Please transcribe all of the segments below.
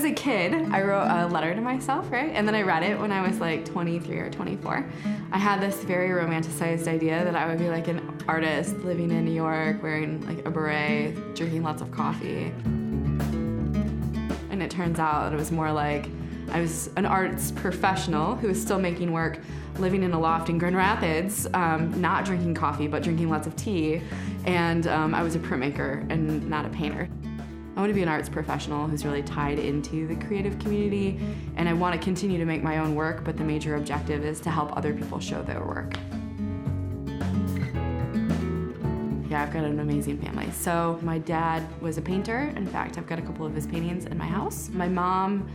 as a kid, I wrote a letter to myself, right? And then I read it when I was like 23 or 24. I had this very romanticized idea that I would be like an artist living in New York, wearing like a beret, drinking lots of coffee. And it turns out that it was more like I was an arts professional who was still making work, living in a loft in Grand Rapids, not drinking coffee, but drinking lots of tea. And I was a printmaker and not a painter. I want to be an arts professional who's really tied into the creative community, and I want to continue to make my own work, but the major objective is to help other people show their work. Yeah, I've got an amazing family. So my dad was a painter. In fact, I've got a couple of his paintings in my house. My mom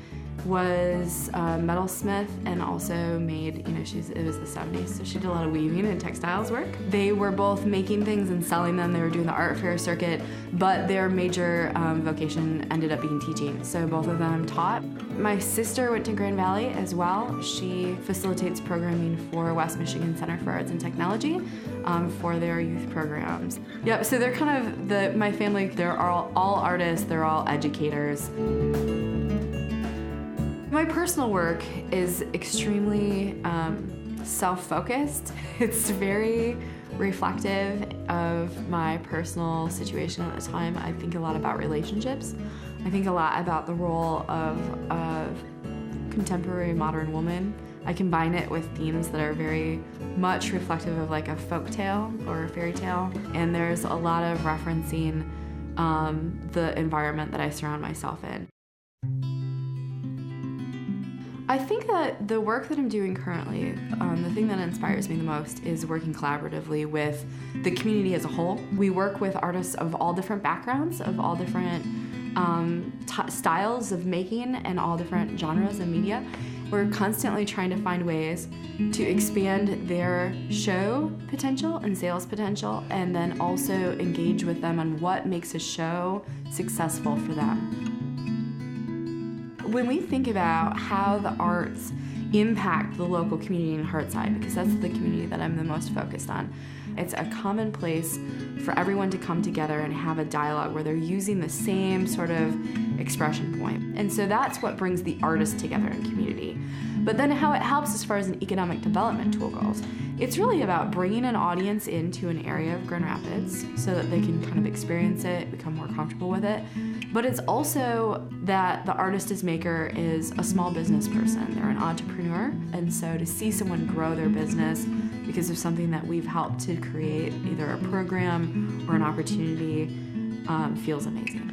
was a metalsmith and also made, it was the 70s, so she did a lot of weaving and textiles work. They were both making things and selling them. They were doing the art fair circuit, but their major vocation ended up being teaching, so both of them taught. My sister went to Grand Valley as well. She facilitates programming for West Michigan Center for Arts and Technology for their youth programs. Yep, so they're kind of my family, they're all artists, they're all educators. My personal work is extremely self-focused. It's very reflective of my personal situation at the time. I think a lot about relationships. I think a lot about the role of a contemporary modern woman. I combine it with themes that are very much reflective of like a folk tale or a fairy tale. And there's a lot of referencing the environment that I surround myself in. I think that the work that I'm doing currently, the thing that inspires me the most is working collaboratively with the community as a whole. We work with artists of all different backgrounds, of all different styles of making and all different genres of media. We're constantly trying to find ways to expand their show potential and sales potential, and then also engage with them on what makes a show successful for them. When we think about how the arts impact the local community in Hartside, because that's the community that I'm the most focused on, it's a common place for everyone to come together and have a dialogue where they're using the same sort of expression point. And so that's what brings the artists together in community. But then how it helps as far as an economic development tool goes, it's really about bringing an audience into an area of Grand Rapids so that they can kind of experience it, become more comfortable with it. But it's also that the artist as maker is a small business person. They're an entrepreneur. And so to see someone grow their business because of something that we've helped to create, either a program or an opportunity, feels amazing.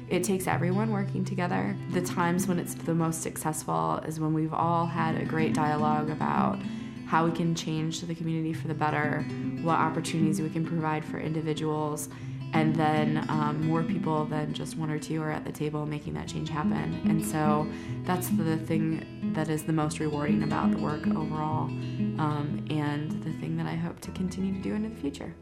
It takes everyone working together. The times when it's the most successful is when we've all had a great dialogue about how we can change the community for the better, what opportunities we can provide for individuals, and then more people than just one or two are at the table making that change happen. And so that's the thing that is the most rewarding about the work overall, and the thing that I hope to continue to do into the future.